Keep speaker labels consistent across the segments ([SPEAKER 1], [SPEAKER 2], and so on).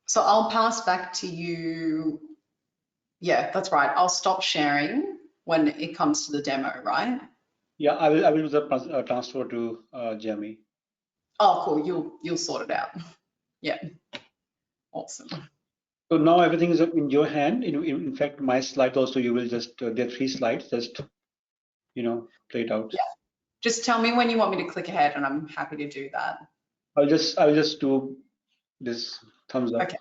[SPEAKER 1] So I'll pass back to you. Yeah, that's right. I'll stop sharing when it comes to the demo, right?
[SPEAKER 2] Yeah, I will do the transfer to Jeremy.
[SPEAKER 1] Oh, cool. You'll sort it out. Yeah. Awesome.
[SPEAKER 2] So now everything is in your hand. In fact, my slides also, you will just, there are 3 slides, just, play it out.
[SPEAKER 1] Yeah. Just tell me when you want me to click ahead and I'm happy to do that.
[SPEAKER 2] I'll just do this thumbs up.
[SPEAKER 1] Okay.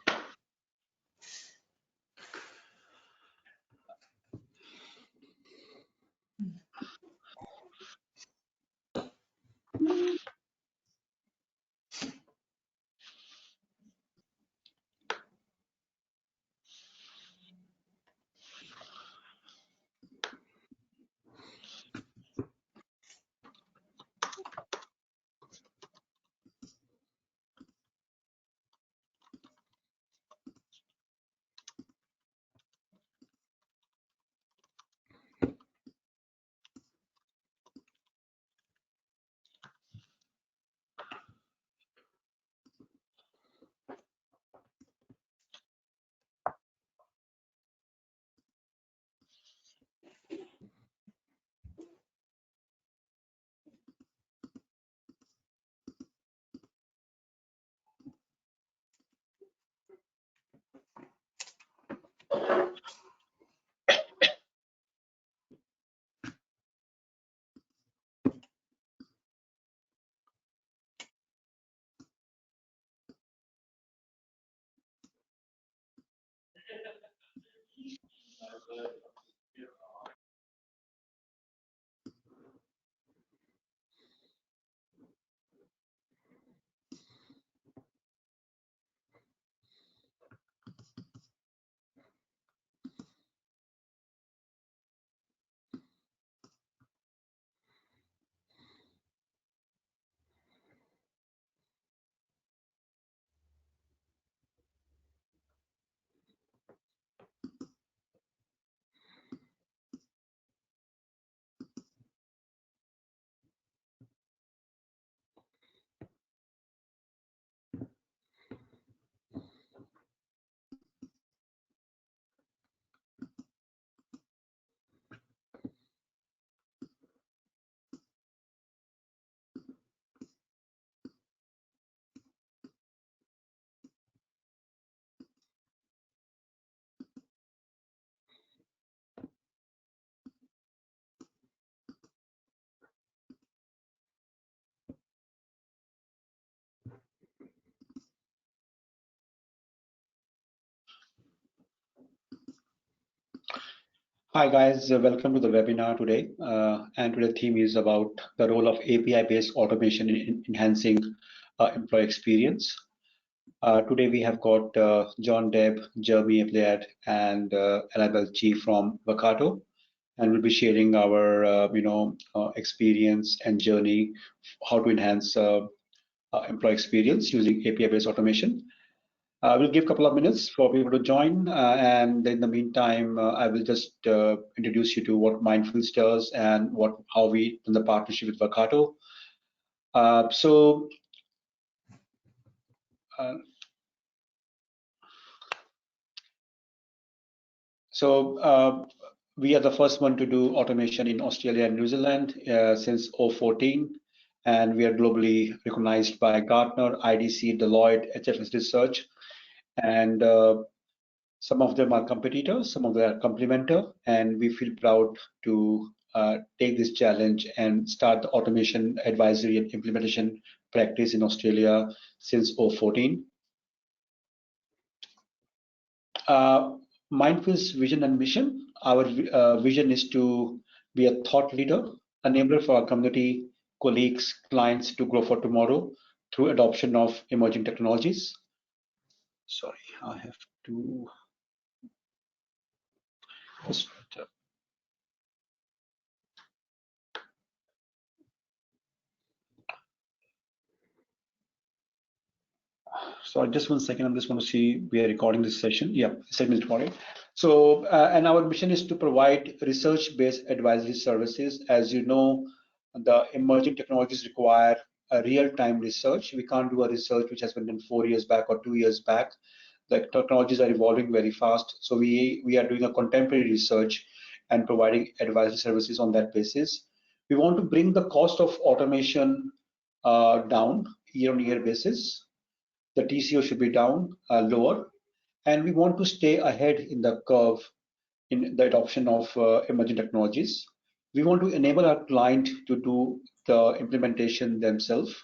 [SPEAKER 2] Hi guys, welcome to the webinar today. And today's theme is about the role of API-based automation in enhancing employee experience. Today we have got John Deb, Jeremy Abliad, and Annabelle G from Wakato, and we'll be sharing our experience and journey, how to enhance employee experience using API-based automation. We'll give a couple of minutes for people to join, and in the meantime, I will just introduce you to what Mindfulness does and how we in the partnership with Wakato. We are the first one to do automation in Australia and New Zealand since 2014, and we are globally recognized by Gartner, IDC, Deloitte, HFS Research, and some of them are competitors, some of them are complementer, and we feel proud to take this challenge and start the automation advisory and implementation practice in Australia since 2014. Mindfulness vision and mission. Our vision is to be a thought leader, enabler for our community, colleagues, clients to grow for tomorrow through adoption of emerging technologies. Sorry, I have to. So just 1 second, I'm just going to see we are recording this session. Yeah, segment recording. So, and our mission is to provide research-based advisory services. As you know, the emerging technologies require a real-time research. We can't do a research which has been done 4 years back or 2 years back. The technologies are evolving very fast. So we are doing a contemporary research and providing advisory services on that basis. We want to bring the cost of automation down year-on-year basis. The TCO should be down, lower, and we want to stay ahead in the curve in the adoption of emerging technologies. We want to enable our client to do the implementation themselves,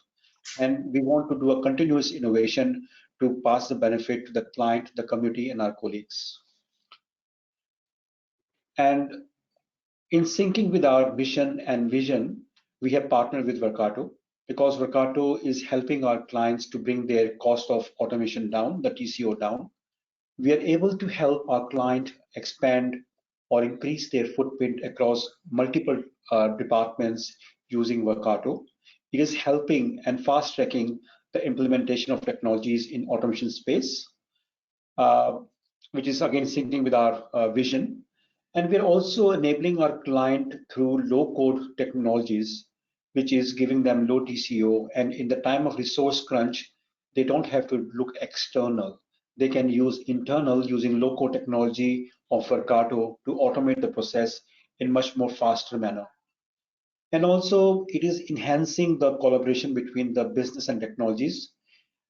[SPEAKER 2] and we want to do a continuous innovation to pass the benefit to the client, the community, and our colleagues. And in syncing with our mission and vision, we have partnered with Workato because Workato is helping our clients to bring their cost of automation down, the TCO down. We are able to help our client expand or increase their footprint across multiple departments using Workato. It is helping and fast-tracking the implementation of technologies in automation space, which is again syncing with our vision. And we're also enabling our client through low-code technologies, which is giving them low TCO. And in the time of resource crunch, they don't have to look external. They can use internal using low-code technology of Workato to automate the process in much more faster manner. And also, it is enhancing the collaboration between the business and technologies.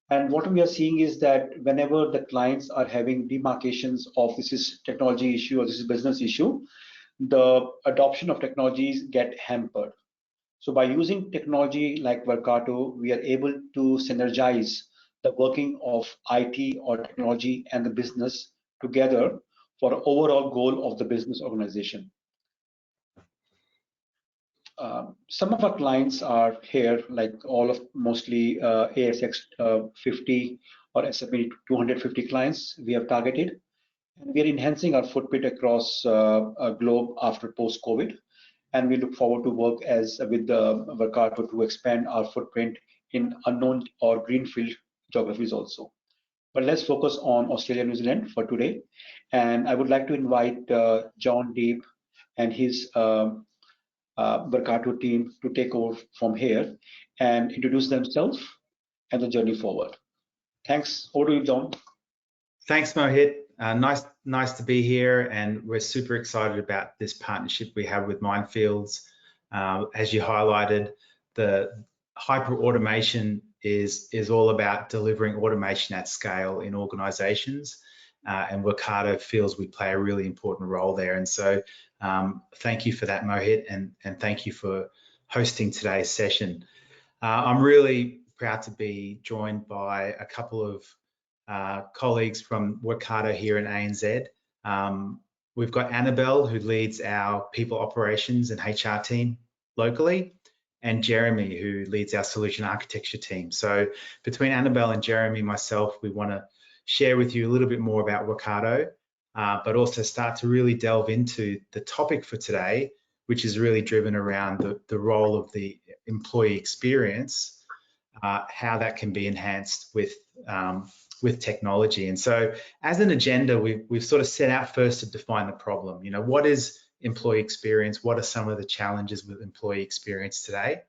[SPEAKER 2] And what we are seeing is that whenever the clients are having demarcations of this is technology issue or this is business issue, the adoption of technologies get hampered. So by using technology like Workato, we are able to synergize the working of IT or technology and the business together for an overall goal of the business organization. Some of our clients are here, like all of mostly ASX 50 or S&P 250 clients we have targeted. And we are enhancing our footprint across a globe after post-COVID. And we look forward to work with the Workato to expand our footprint in unknown or greenfield geographies also. But let's focus on Australia and New Zealand for today. And I would like to invite John Deep and his Workato team to take over from here and introduce themselves and the journey forward. Thanks. Over to you, John.
[SPEAKER 3] Thanks, Mohit. Nice to be here, and we're super excited about this partnership we have with Minefields. As you highlighted, the hyper automation is all about delivering automation at scale in organizations, and Wakato feels we play a really important role there. And so thank you for that, Mohit, and thank you for hosting today's session. I'm really proud to be joined by a couple of colleagues from Wakato here in ANZ. We've got Annabelle, who leads our people operations and HR team locally, and Jeremy, who leads our solution architecture team. So between Annabelle and Jeremy, myself, we want to share with you a little bit more about Wakato, but also start to really delve into the topic for today, which is really driven around the role of the employee experience, how that can be enhanced with technology. And so as an agenda, we've sort of set out first to define the problem. You know, what is employee experience? What are some of the challenges with employee experience today?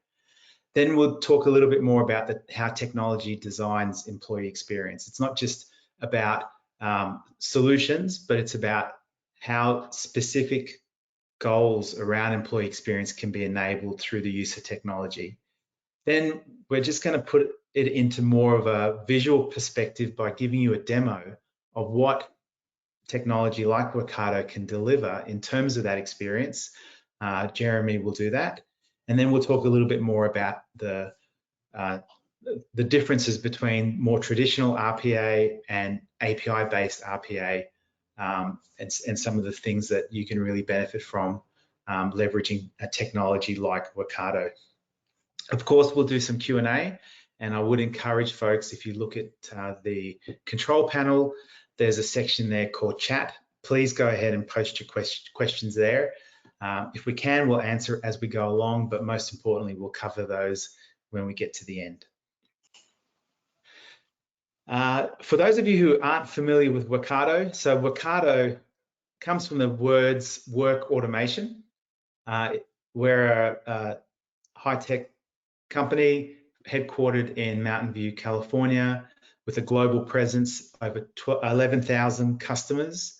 [SPEAKER 3] Then we'll talk a little bit more about how technology designs employee experience. It's not just about solutions, but it's about how specific goals around employee experience can be enabled through the use of technology. Then we're just going to put it into more of a visual perspective by giving you a demo of what technology like Wakato can deliver in terms of that experience. Jeremy will do that. And then we'll talk a little bit more about the differences between more traditional RPA and API-based RPA, and some of the things that you can really benefit from leveraging a technology like Wakato. Of course, we'll do some Q&A, and I would encourage folks, if you look at the control panel, there's a section there called chat. Please go ahead and post your questions there. If we can, we'll answer as we go along, but most importantly, we'll cover those when we get to the end. For those of you who aren't familiar with Wakato, so Wakato comes from the words work automation. We're a high-tech company headquartered in Mountain View, California, with a global presence, over 11,000 customers.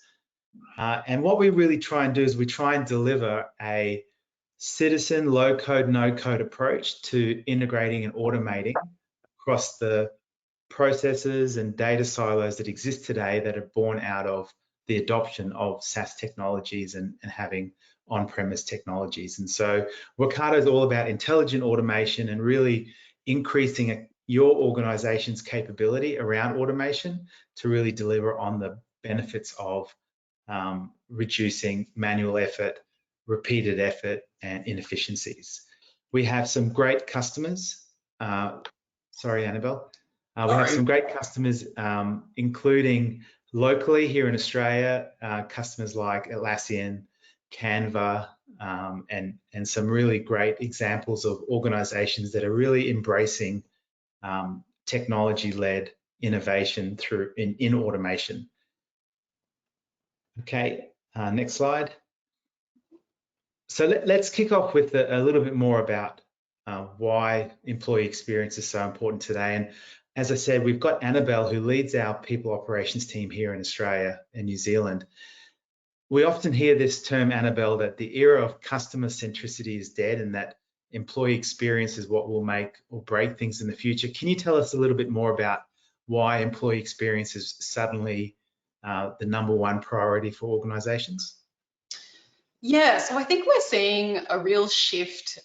[SPEAKER 3] And what we really try and do is we try and deliver a citizen low-code, no-code approach to integrating and automating across the processes and data silos that exist today that are born out of the adoption of SaaS technologies and having on-premise technologies. And so Wakato is all about intelligent automation and really increasing your organization's capability around automation to really deliver on the benefits of reducing manual effort, repeated effort, and inefficiencies. We have some great customers. Sorry, Annabelle. We have some great customers, including locally here in Australia, customers like Atlassian, Canva, and some really great examples of organizations that are really embracing technology-led innovation through in automation. Okay, next slide. So let's kick off with a little bit more about why employee experience is so important today. And as I said, we've got Annabelle, who leads our people operations team here in Australia and New Zealand. We often hear this term, Annabelle, that the era of customer centricity is dead and that employee experience is what will make or break things in the future. Can you tell us a little bit more about why employee experience is suddenly the #1 priority for organizations?
[SPEAKER 1] Yeah, so I think we're seeing a real shift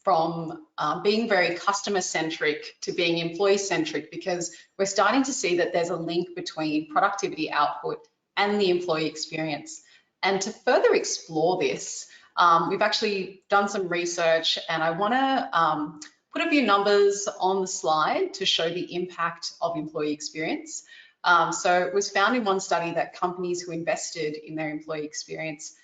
[SPEAKER 1] from being very customer-centric to being employee-centric, because we're starting to see that there's a link between productivity output and the employee experience. And to further explore this, we've actually done some research, and I want to put a few numbers on the slide to show the impact of employee experience. So it was found in one study that companies who invested in their employee experience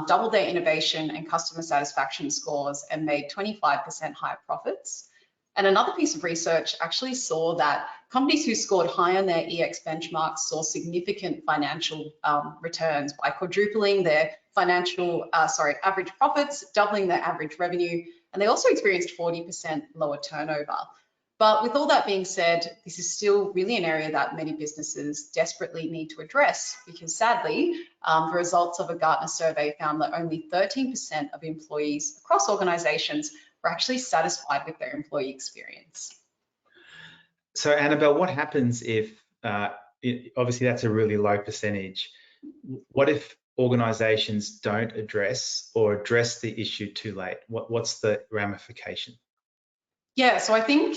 [SPEAKER 1] doubled their innovation and customer satisfaction scores and made 25% higher profits. And another piece of research actually saw that companies who scored high on their EX benchmarks saw significant financial returns by quadrupling their average profits, doubling their average revenue, and they also experienced 40% lower turnover. But with all that being said, this is still really an area that many businesses desperately need to address, because sadly, the results of a Gartner survey found that only 13% of employees across organizations were actually satisfied with their employee experience.
[SPEAKER 3] So Annabelle, what happens if, obviously that's a really low percentage, what if organizations don't address the issue too late? What's the ramification?
[SPEAKER 1] Yeah, so I think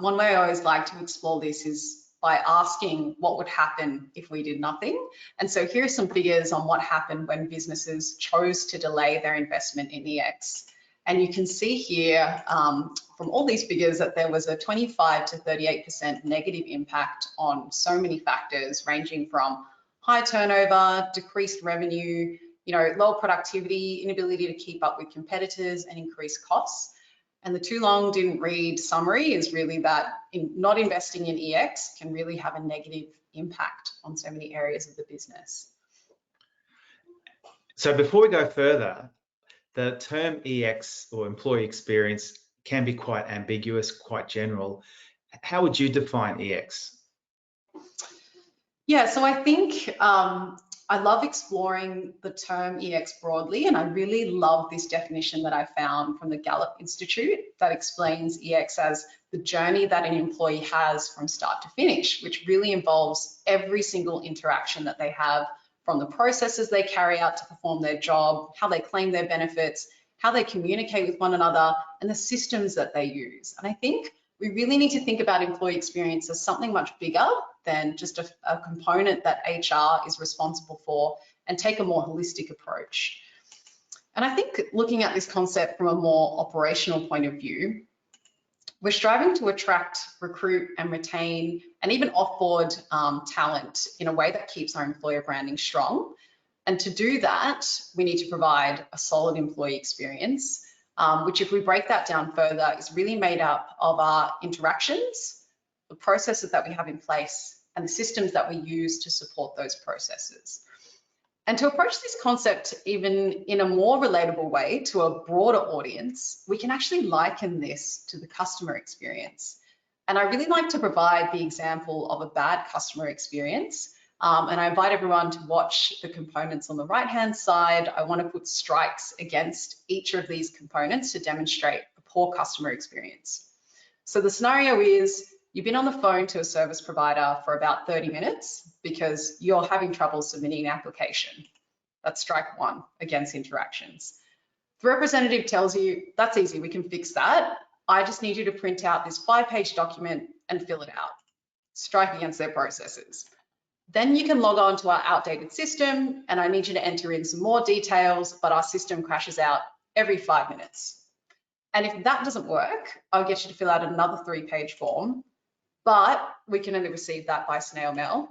[SPEAKER 1] one way I always like to explore this is by asking what would happen if we did nothing. And so here are some figures on what happened when businesses chose to delay their investment in EX. And you can see here from all these figures that there was a 25 to 38% negative impact on so many factors, ranging from high turnover, decreased revenue, low productivity, inability to keep up with competitors, and increased costs. And the too long didn't read summary is really that not investing in EX can really have a negative impact on so many areas of the business.
[SPEAKER 3] So before we go further, the term EX or employee experience can be quite ambiguous, quite general. How would you define EX?
[SPEAKER 1] Yeah, so I think I love exploring the term EX broadly, and I really love this definition that I found from the Gallup Institute that explains EX as the journey that an employee has from start to finish, which really involves every single interaction that they have, from the processes they carry out to perform their job, how they claim their benefits, how they communicate with one another, and the systems that they use. And I think we really need to think about employee experience as something much bigger than just a component that HR is responsible for, and take a more holistic approach. And I think looking at this concept from a more operational point of view, we're striving to attract, recruit, and retain, and even offboard talent in a way that keeps our employer branding strong. And to do that, we need to provide a solid employee experience, which, if we break that down further, is really made up of our interactions, the processes that we have in place, and the systems that we use to support those processes. And to approach this concept even in a more relatable way to a broader audience, we can actually liken this to the customer experience. And I really like to provide the example of a bad customer experience. And I invite everyone to watch the components on the right-hand side. I want to put strikes against each of these components to demonstrate a poor customer experience. So the scenario is you've been on the phone to a service provider for about 30 minutes because you're having trouble submitting an application. That's strike one against interactions. The representative tells you, that's easy, we can fix that. I just need you to print out this 5-page document and fill it out. Strike against their processes. Then you can log on to our outdated system and I need you to enter in some more details, but our system crashes out every 5 minutes. And if that doesn't work, I'll get you to fill out another 3-page form, but we can only receive that by snail mail.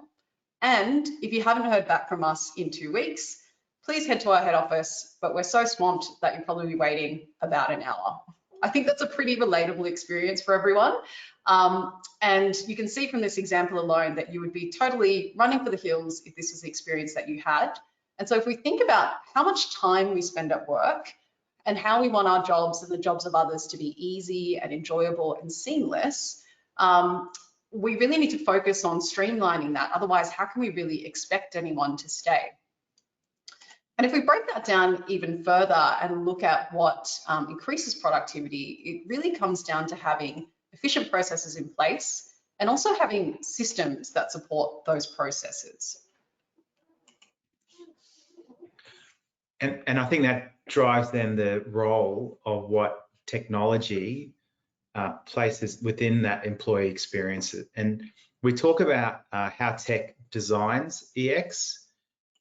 [SPEAKER 1] And if you haven't heard back from us in 2 weeks, please head to our head office, but we're so swamped that you'll probably be waiting about an hour. I think that's a pretty relatable experience for everyone. And you can see from this example alone that you would be totally running for the hills if this was the experience that you had. And so if we think about how much time we spend at work and how we want our jobs and the jobs of others to be easy and enjoyable and seamless, we really need to focus on streamlining that. Otherwise, how can we really expect anyone to stay? And if we break that down even further and look at what increases productivity, it really comes down to having efficient processes in place and also having systems that support those processes.
[SPEAKER 3] And I think that drives then the role of what technology places within that employee experience. And we talk about how tech designs EX,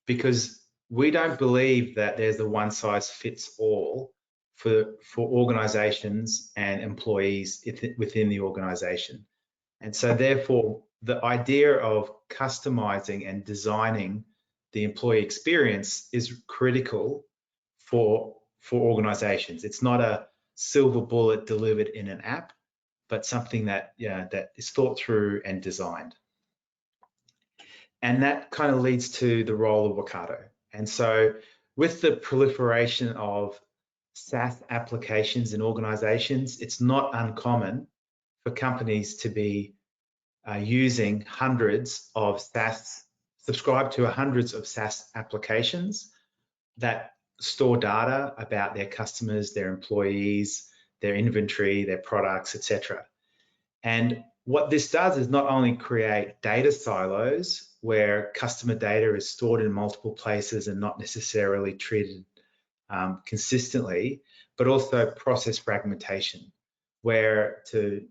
[SPEAKER 3] because we don't believe that there's a one size fits all for organizations and employees within the organization. And so therefore, the idea of customizing and designing the employee experience is critical for organizations. It's not a silver bullet delivered in an app, but something that, that is thought through and designed. And that kind of leads to the role of Wakato. And so with the proliferation of SaaS applications in organizations, it's not uncommon for companies to be using hundreds of SaaS, subscribe to hundreds of SaaS applications that store data about their customers, their employees, their inventory, their products, etc. And what this does is not only create data silos where customer data is stored in multiple places and not necessarily treated consistently, but also process fragmentation, where to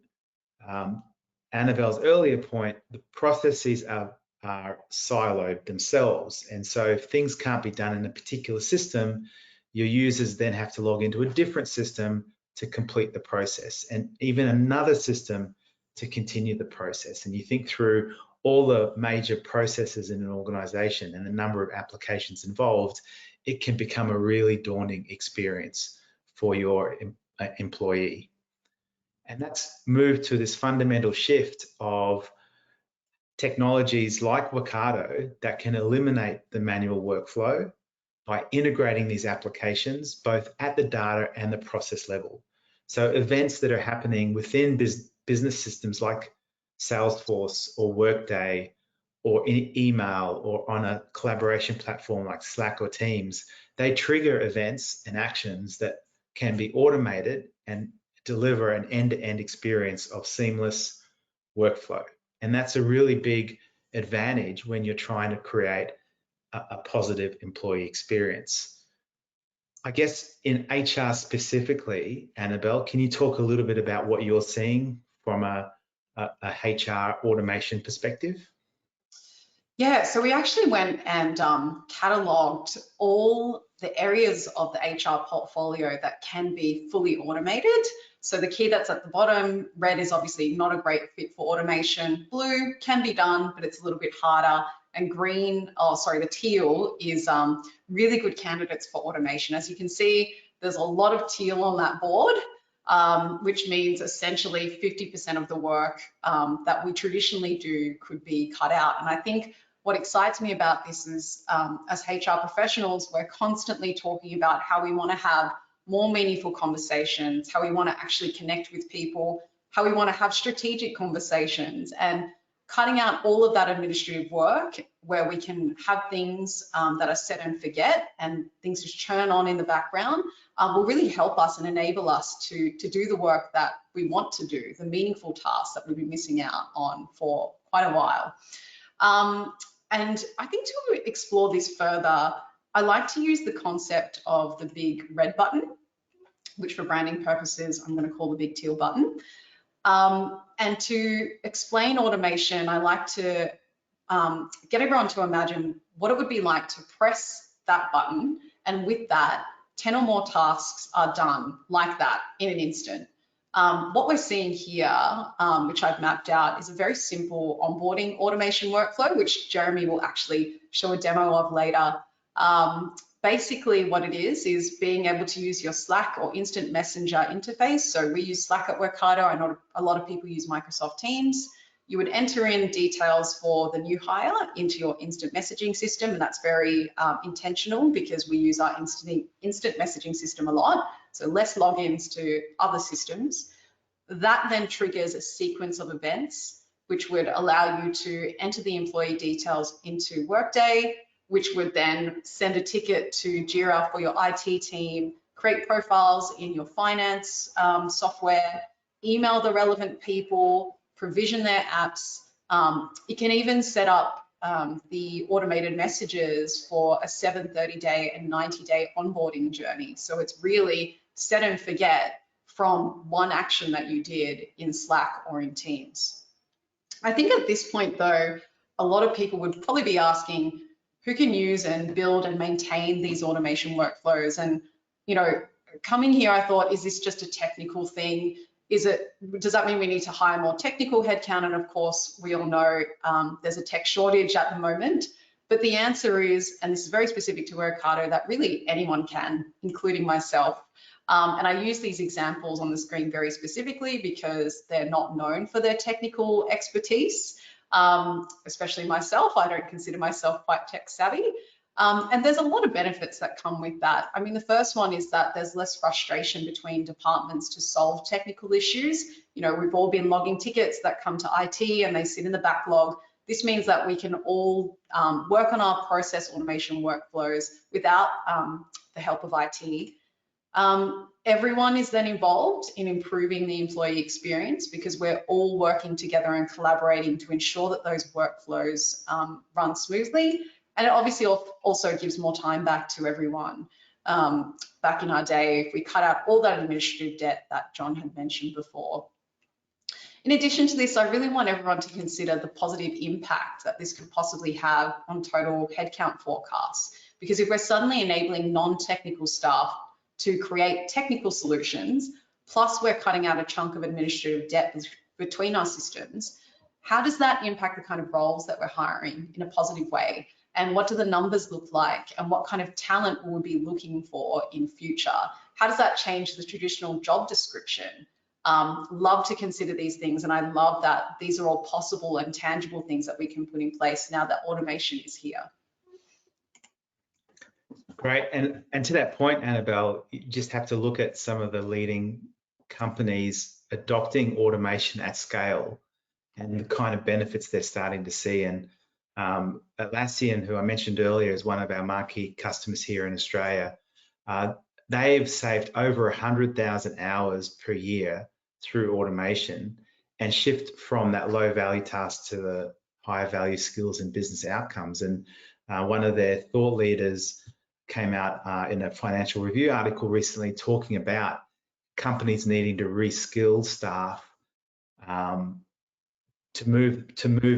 [SPEAKER 3] Annabelle's earlier point, the processes are siloed themselves. And so if things can't be done in a particular system, your users then have to log into a different system to complete the process, and even another system to continue the process. And you think through all the major processes in an organization and the number of applications involved, it can become a really daunting experience for your employee. And that's moved to this fundamental shift of technologies like Wakato that can eliminate the manual workflow by integrating these applications both at the data and the process level. So events that are happening within business systems like Salesforce or Workday or in email or on a collaboration platform like Slack or Teams, they trigger events and actions that can be automated and deliver an end-to-end experience of seamless workflow. And that's a really big advantage when you're trying to create a positive employee experience. I guess in HR specifically, Annabelle, can you talk a little bit about what you're seeing from a HR automation perspective?
[SPEAKER 1] Yeah, so we actually went and cataloged all the areas of the HR portfolio that can be fully automated. So the key that's at the bottom, red is obviously not a great fit for automation. Blue can be done, but it's a little bit harder. And green, the teal is really good candidates for automation. As you can see, there's a lot of teal on that board, which means essentially 50% of the work that we traditionally do could be cut out. And I think what excites me about this is as HR professionals, we're constantly talking about how we want to have more meaningful conversations, how we want to actually connect with people, how we want to have strategic conversations, and cutting out all of that administrative work where we can have things that are set and forget and things just churn on in the background will really help us and enable us to do the work that we want to do, the meaningful tasks that we've been missing out on for quite a while. And I think to explore this further, I like to use the concept of the big red button, which for branding purposes, I'm going to call the big teal button. And to explain automation, I like to get everyone to imagine what it would be like to press that button, and with that, 10 or more tasks are done like that in an instant. What we're seeing here, which I've mapped out, is a very simple onboarding automation workflow, which Jeremy will actually show a demo of later. Basically what it is being able to use your Slack or instant messenger interface. So we use Slack at Workato. I know a lot of people use Microsoft Teams. You would enter in details for the new hire into your instant messaging system, and that's very intentional because we use our instant messaging system a lot, so less logins to other systems. That then triggers a sequence of events which would allow you to enter the employee details into Workday, which would then send a ticket to Jira for your IT team, create profiles in your finance software, email the relevant people, provision their apps. You can even set up the automated messages for a 730-day and 90-day onboarding journey. So it's really set and forget from one action that you did in Slack or in Teams. I think at this point though, a lot of people would probably be asking, who can use and build and maintain these automation workflows? And, you know, coming here, I thought, is this just a technical thing? Does that mean we need to hire more technical headcount? And of course, we all know there's a tech shortage at the moment. But the answer is, and this is very specific to Workato, that really anyone can, including myself. And I use these examples on the screen very specifically because they're not known for their technical expertise. Especially myself, I don't consider myself quite tech savvy. And there's a lot of benefits that come with that. I mean, the first one is that there's less frustration between departments to solve technical issues. You know, we've all been logging tickets that come to IT and they sit in the backlog. This means that we can all work on our process automation workflows without the help of IT. Everyone is then involved in improving the employee experience because we're all working together and collaborating to ensure that those workflows run smoothly. And it obviously also gives more time back to everyone. Back in our day, if we cut out all that administrative debt that John had mentioned before. In addition to this, I really want everyone to consider the positive impact that this could possibly have on total headcount forecasts. Because if we're suddenly enabling non-technical staff to create technical solutions, plus we're cutting out a chunk of administrative debt between our systems, how does that impact the kind of roles that we're hiring in a positive way? And what do the numbers look like? And what kind of talent will we be looking for in future? How does that change the traditional job description? Love to consider these things, and I love that these are all possible and tangible things that we can put in place now that automation is here.
[SPEAKER 3] Great, and to that point, Annabelle, you just have to look at some of the leading companies adopting automation at scale and the kind of benefits they're starting to see. And Atlassian, who I mentioned earlier, is one of our marquee customers here in Australia. They've saved over 100,000 hours per year through automation and shift from that low value task to the higher value skills and business outcomes. And one of their thought leaders came out in a Financial Review article recently talking about companies needing to reskill staff to move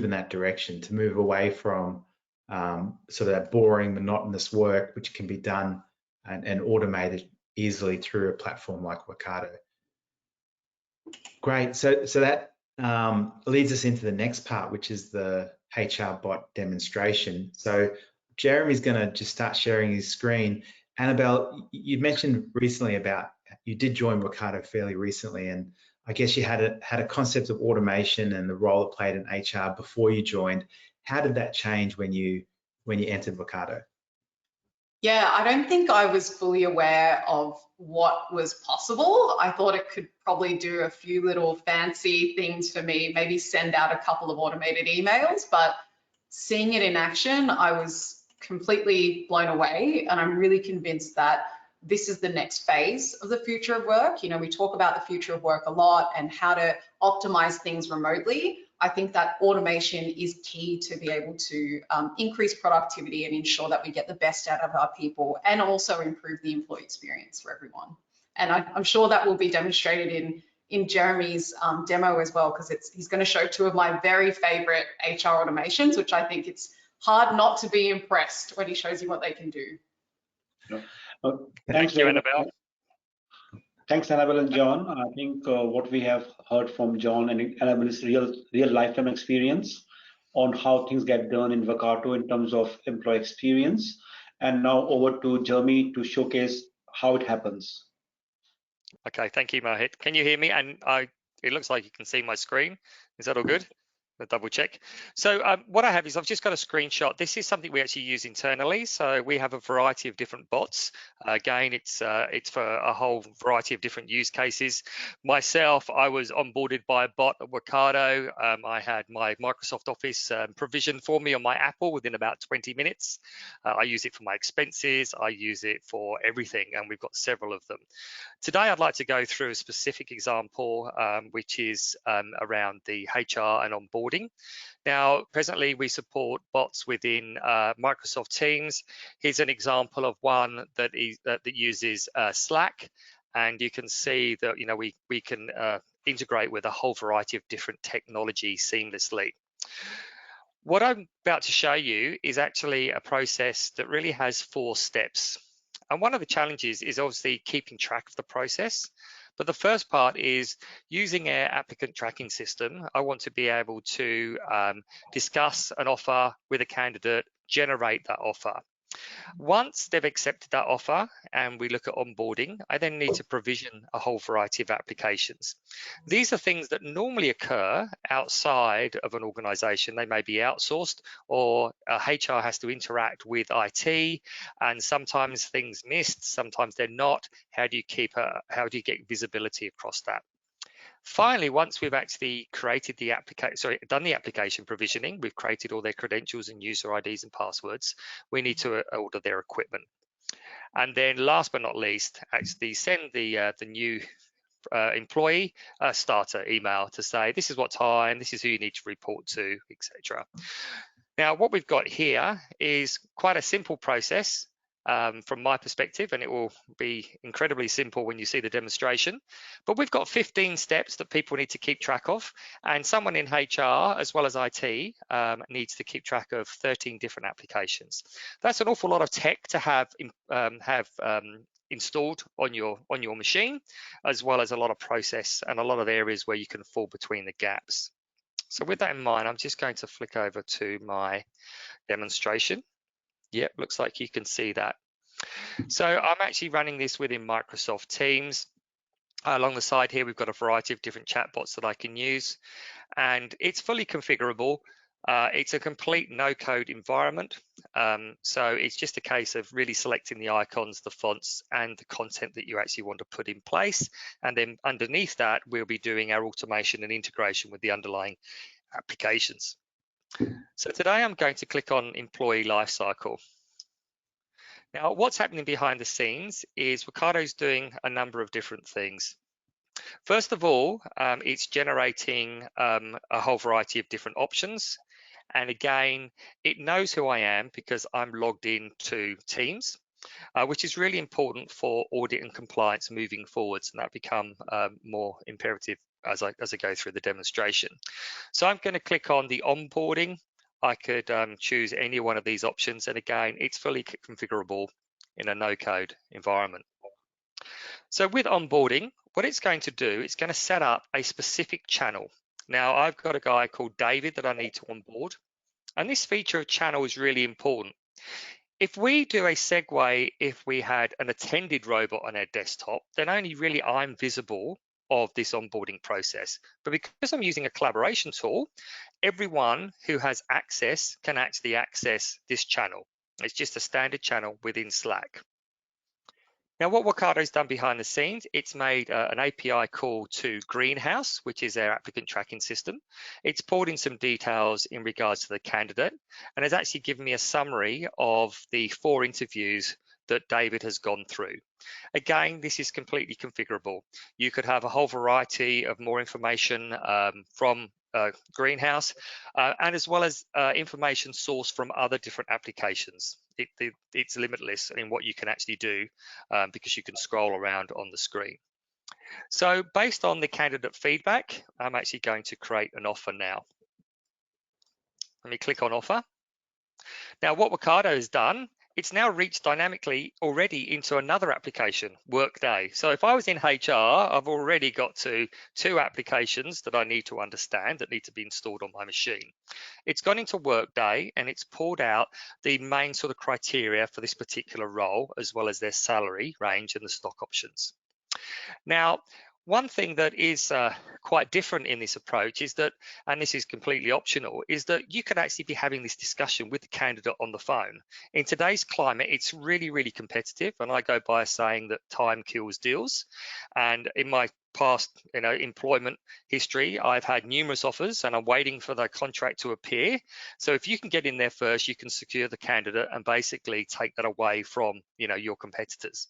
[SPEAKER 3] in that direction, to move away from sort of that boring, monotonous work, which can be done and automated easily through a platform like Wakato. Great, so that leads us into the next part, which is the HR bot demonstration. So Jeremy's going to just start sharing his screen. Annabelle, you mentioned recently about you did join Wakato fairly recently, and I guess you had a concept of automation and the role it played in HR before you joined. How did that change when you entered Wakato?
[SPEAKER 1] Yeah, I don't think I was fully aware of what was possible. I thought it could probably do a few little fancy things for me, maybe send out a couple of automated emails, but seeing it in action, I was completely blown away. And I'm really convinced that this is the next phase of the future of work. You know, we talk about the future of work a lot and how to optimize things remotely. I think that automation is key to be able to increase productivity and ensure that we get the best out of our people and also improve the employee experience for everyone. And I'm sure that will be demonstrated in Jeremy's demo as well, because he's going to show two of my very favorite HR automations, which I think it's hard not to be impressed when he shows you what they can do.
[SPEAKER 2] Thanks,
[SPEAKER 4] Thank you, Annabelle.
[SPEAKER 2] Thanks, Annabelle and John. I think what we have heard from John and Annabelle is real lifetime experience on how things get done in Wakato in terms of employee experience. And now over to Jeremy to showcase how it happens.
[SPEAKER 4] Okay, thank you, Mohit. Can you hear me? And it looks like you can see my screen. Is that all good? I'll double check. So what I have is I've just got a screenshot. This is something we actually use internally. So we have a variety of different bots. Again, it's for a whole variety of different use cases. Myself, I was onboarded by a bot at Workato. I had my Microsoft Office provisioned for me on my Apple within about 20 minutes. I use it for my expenses. I use it for everything, and we've got several of them. Today, I'd like to go through a specific example, which is around the HR and onboarding. Now, presently, we support bots within Microsoft Teams. Here's an example of one that uses Slack, and you can see that we can integrate with a whole variety of different technology seamlessly. What I'm about to show you is actually a process that really has 4 steps. And one of the challenges is obviously keeping track of the process. But the first part is using our applicant tracking system. I want to be able to discuss an offer with a candidate, generate that offer. Once they've accepted that offer and we look at onboarding, I then need to provision a whole variety of applications. These are things that normally occur outside of an organization. They may be outsourced, or HR has to interact with IT, and sometimes things missed, sometimes they're not. How do you get visibility across that? Finally, once we've actually created the done the application provisioning, we've created all their credentials and user IDs and passwords, we need to order their equipment. And then last but not least, actually send the new employee starter email to say, this is what time, this is who you need to report to, etc. Now, what we've got here is quite a simple process from my perspective, and it will be incredibly simple when you see the demonstration. But we've got 15 steps that people need to keep track of, and someone in HR as well as IT needs to keep track of 13 different applications. That's an awful lot of tech to have installed on your machine, as well as a lot of process and a lot of areas where you can fall between the gaps. So with that in mind, I'm just going to flick over to my demonstration. Yep, looks like you can see that. So I'm actually running this within Microsoft Teams. Along the side here, we've got a variety of different chatbots that I can use, and it's fully configurable. It's a complete no-code environment. So it's just a case of really selecting the icons, the fonts, and the content that you actually want to put in place. And then underneath that, we'll be doing our automation and integration with the underlying applications. So today I'm going to click on Employee Lifecycle. Now, what's happening behind the scenes is Wakato's doing a number of different things. First of all, it's generating a whole variety of different options. And again, it knows who I am because I'm logged in to Teams, which is really important for audit and compliance moving forwards, and that become more imperative as I go through the demonstration. So I'm going to click on the onboarding. I could choose any one of these options, and again, it's fully configurable in a no-code environment. So with onboarding, what it's going to do, it's going to set up a specific channel. Now, I've got a guy called David that I need to onboard, and this feature of channel is really important. If we do a segue, if we had an attended robot on our desktop, then only really I'm visible of this onboarding process. But because I'm using a collaboration tool, everyone who has access can actually access this channel. It's just a standard channel within Slack. Now, what Wakato's done behind the scenes, it's made an API call to Greenhouse, which is their applicant tracking system. It's poured in some details in regards to the candidate, and has actually given me a summary of the 4 interviews that David has gone through. Again, this is completely configurable. You could have a whole variety of more information from Greenhouse, and as well as information sourced from other different applications. It's limitless in what you can actually do because you can scroll around on the screen. So based on the candidate feedback, I'm actually going to create an offer now. Let me click on offer. Now what Wakato has done, it's now reached dynamically already into another application, Workday. So if I was in HR, I've already got to 2 applications that I need to understand that need to be installed on my machine. It's gone into Workday and it's pulled out the main sort of criteria for this particular role, as well as their salary range and the stock options. Now, one thing that is quite different in this approach is that, and this is completely optional, is that you can actually be having this discussion with the candidate on the phone. In today's climate, it's really, really competitive, and I go by saying that time kills deals. And in my past, employment history, I've had numerous offers, and I'm waiting for the contract to appear. So if you can get in there first, you can secure the candidate and basically take that away from, your competitors.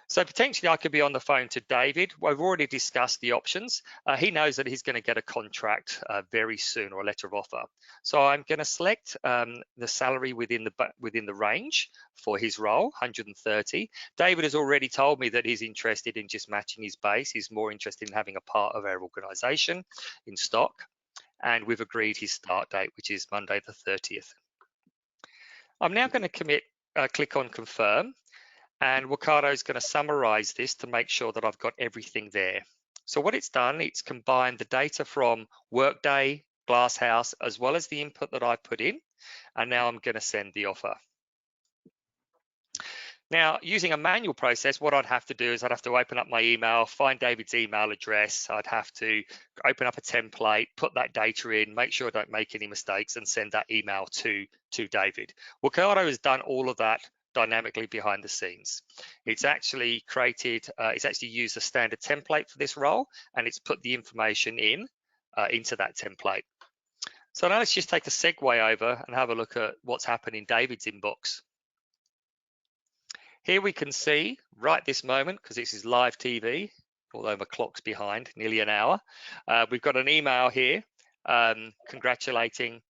[SPEAKER 4] So potentially I could be on the phone to David. We've already discussed the options. He knows that he's going to get a contract very soon, or a letter of offer. So I'm going to select the salary within the range for his role, 130. David has already told me that he's interested in just matching his base. He's more interested in having a part of our organization in stock. And we've agreed his start date, which is Monday the 30th. I'm now going to click on confirm. And Wakato is going to summarize this to make sure that I've got everything there. So what it's done, it's combined the data from Workday, Glasshouse, as well as the input that I put in. And now I'm going to send the offer. Now, using a manual process, what I'd have to do is I'd have to open up my email, find David's email address. I'd have to open up a template, put that data in, make sure I don't make any mistakes, and send that email to David. Wakato has done all of that dynamically behind the scenes. It's actually created, it's actually used a standard template for this role, and it's put the information into that template. So now let's just take a segue over and have a look at what's happened in David's inbox. Here we can see right this moment, because this is live TV, although my clock's behind nearly an hour, we've got an email here congratulating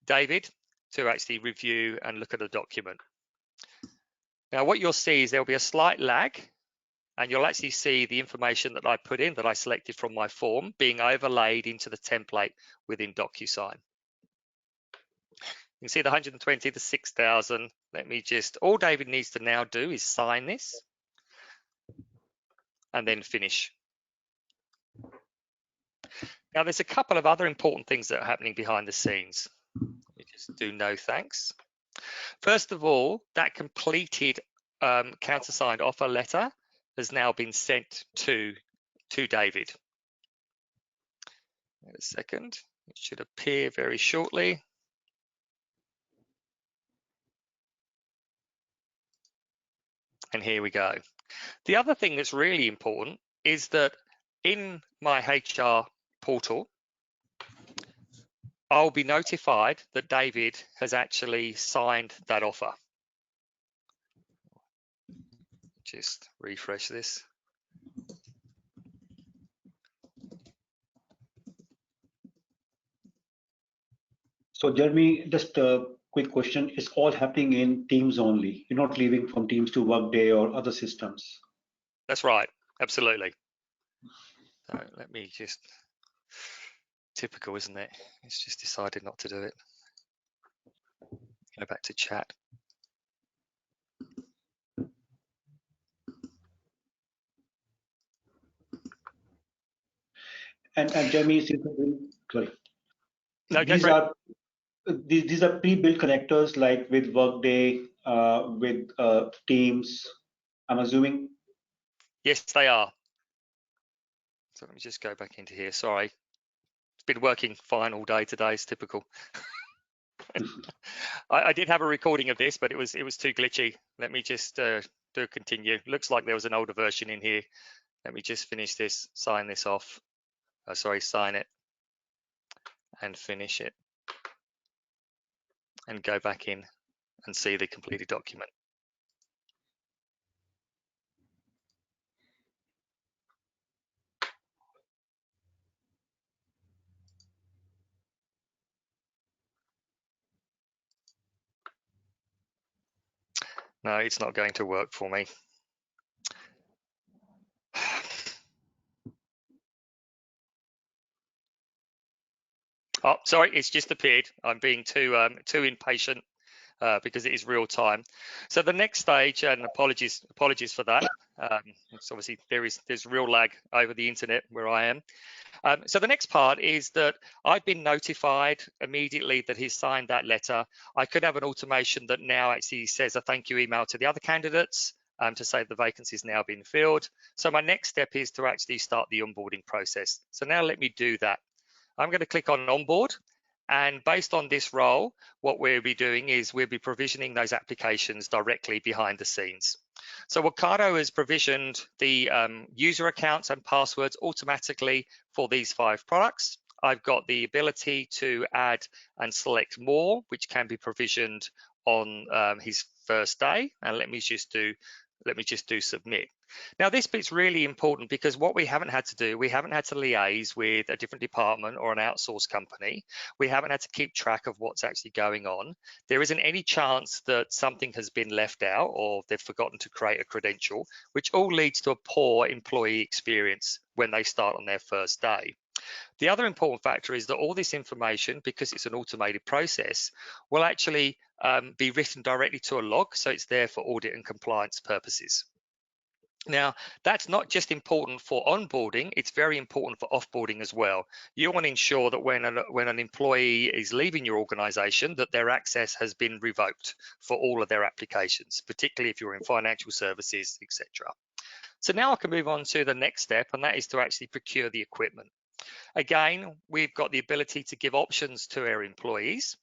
[SPEAKER 4] David to actually review and look at a document. Now what you'll see is there'll be a slight lag, and you'll actually see the information that I put in, that I selected from my form, being overlaid into the template within DocuSign. You can see the 120, the 6,000. All David needs to now do is sign this and then finish. Now there's a couple of other important things that are happening behind the scenes. Let me just do no thanks. First of all, that completed countersigned offer letter has now been sent to David. Wait a second, it should appear very shortly. And here we go. The other thing that's really important is that in my HR portal, I'll be notified that David has actually signed that offer. Just refresh this.
[SPEAKER 2] So Jeremy, just a quick question. It's all happening in Teams only. You're not leaving from Teams to Workday or other systems.
[SPEAKER 4] That's right, absolutely. So let me just, typical, isn't it? It's just decided not to do it. Go back to chat.
[SPEAKER 2] And Jeremy, sorry.
[SPEAKER 4] No,
[SPEAKER 2] These are pre-built connectors, like with Workday, with Teams, I'm assuming?
[SPEAKER 4] Yes, they are. So let me just go back into here. Sorry, it's been working fine all day today. It's typical. I did have a recording of this, but it was too glitchy. Let me just do a continue. Looks like there was an older version in here. Let me just finish this, sign this off. Oh, sorry, sign it and finish it and go back in and see the completed document. No, it's not going to work for me. Oh, sorry, it's just appeared. I'm being too impatient because it is real time. So the next stage, and apologies for that. It's obviously there's real lag over the internet where I am. So the next part is that I've been notified immediately that he's signed that letter. I could have an automation that now actually says a thank you email to the other candidates to say the vacancy's now been filled. So my next step is to actually start the onboarding process. So now let me do that. I'm going to click on Onboard, and based on this role, what we'll be doing is we'll be provisioning those applications directly behind the scenes. So Wakato has provisioned the user accounts and passwords automatically for these 5 products. I've got the ability to add and select more, which can be provisioned on his first day. And let me just do submit. Now this bit's really important because what we haven't had to do, we haven't had to liaise with a different department or an outsourced company. We haven't had to keep track of what's actually going on. There isn't any chance that something has been left out or they've forgotten to create a credential, which all leads to a poor employee experience when they start on their first day. The other important factor is that all this information, because it's an automated process, will actually be written directly to a log, so it's there for audit and compliance purposes. Now, that's not just important for onboarding, it's very important for offboarding as well. You want to ensure that when an employee is leaving your organization, that their access has been revoked for all of their applications, particularly if you're in financial services, etc. So now I can move on to the next step, and that is to actually procure the equipment. Again, we've got the ability to give options to our employees.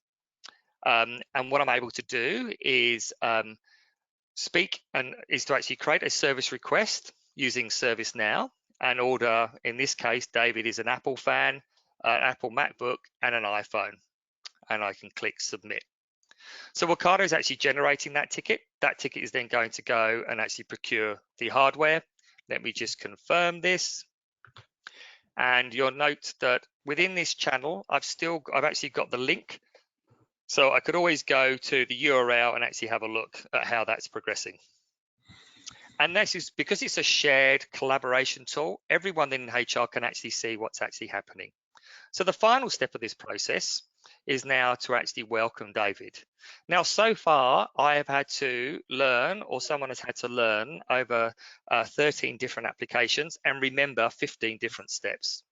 [SPEAKER 4] And what I'm able to do is to actually create a service request using ServiceNow and order, in this case, David is an Apple fan, an Apple MacBook and an iPhone, and I can click submit. So Wakato is actually generating that ticket. That ticket is then going to go and actually procure the hardware. Let me just confirm this. And you'll note that within this channel, I've actually got the link. So I could always go to the URL and actually have a look at how that's progressing. And this is because it's a shared collaboration tool, everyone in HR can actually see what's actually happening. So the final step of this process is now to actually welcome David. Now, so far, I have had to learn, or someone has had to learn over 13 different applications and remember 15 different steps.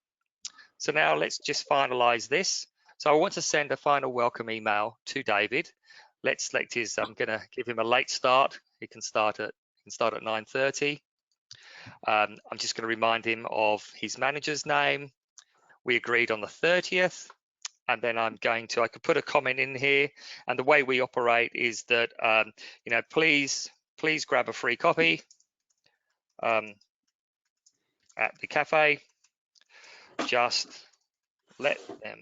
[SPEAKER 4] So now let's just finalize this. So I want to send a final welcome email to David. Let's select his, I'm gonna give him a late start. He can start at 9:30. I'm just gonna remind him of his manager's name. We agreed on the 30th. And then I could put a comment in here. And the way we operate is that, please grab a free copy at the cafe. Just let them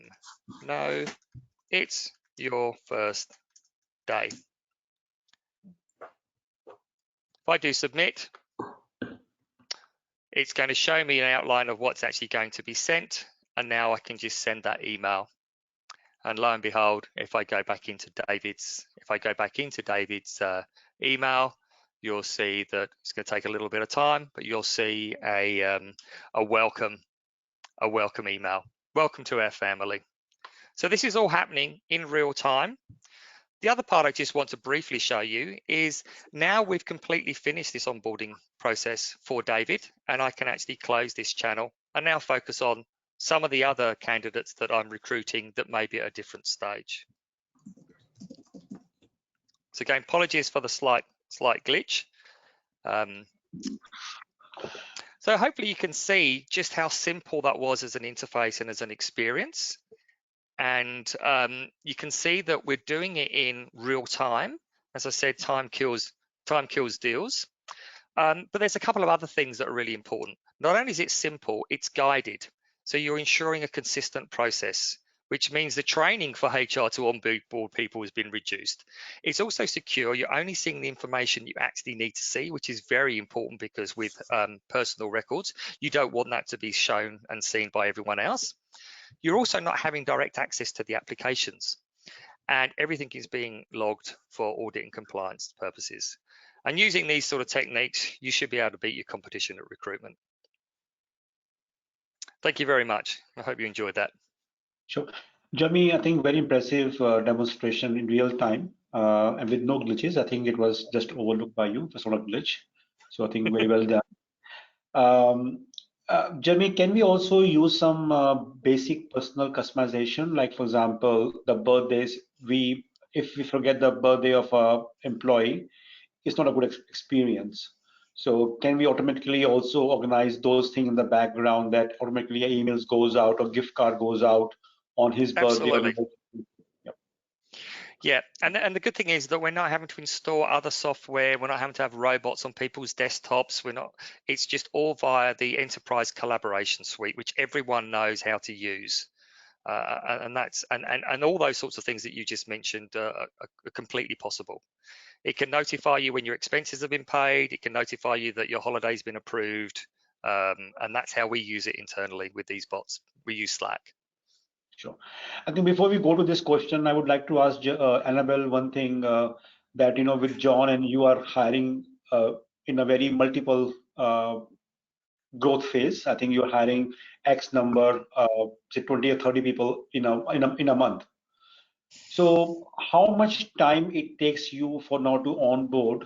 [SPEAKER 4] know it's your first day. If I do submit, it's going to show me an outline of what's actually going to be sent. And now I can just send that email. And lo and behold, if I go back into David's email, you'll see that it's going to take a little bit of time, but you'll see a welcome email. Welcome to our family. So this is all happening in real time. The other part I just want to briefly show you is now we've completely finished this onboarding process for David, and I can actually close this channel and now focus on some of the other candidates that I'm recruiting that may be at a different stage. So again, apologies for the slight glitch. So hopefully you can see just how simple that was as an interface and as an experience. And you can see that we're doing it in real time. As I said, time kills deals. But there's a couple of other things that are really important. Not only is it simple, it's guided. So you're ensuring a consistent process, which means the training for HR to onboard people has been reduced. It's also secure. You're only seeing the information you actually need to see, which is very important because with personal records, you don't want that to be shown and seen by everyone else. You're also not having direct access to the applications, and everything is being logged for audit and compliance purposes. And using these sort of techniques, you should be able to beat your competition at recruitment. Thank you very much. I hope you enjoyed that.
[SPEAKER 2] Sure. Jeremy, I think very impressive demonstration in real time and with no glitches. I think it was just overlooked by you, it's not a glitch. So I think very well done. Jeremy, can we also use some basic personal customization? Like for example, the birthdays, if we forget the birthday of an employee, it's not a good experience. So can we automatically also organize those things in the background that automatically emails goes out or gift card goes out on his birthday?
[SPEAKER 4] Absolutely.
[SPEAKER 2] Yep.
[SPEAKER 4] Yeah, and the good thing is that we're not having to install other software. We're not having to have robots on people's desktops. It's just all via the enterprise collaboration suite, which everyone knows how to use. And all those sorts of things that you just mentioned are completely possible. It can notify you when your expenses have been paid. It can notify you that your holiday's been approved. And that's how we use it internally with these bots. We use Slack.
[SPEAKER 2] Sure. I think before we go to this question, I would like to ask Annabelle one thing that, with John and you are hiring in a very multiple growth phase. I think you're hiring X number, say 20 or 30 people in a month. So how much time it takes you for now to onboard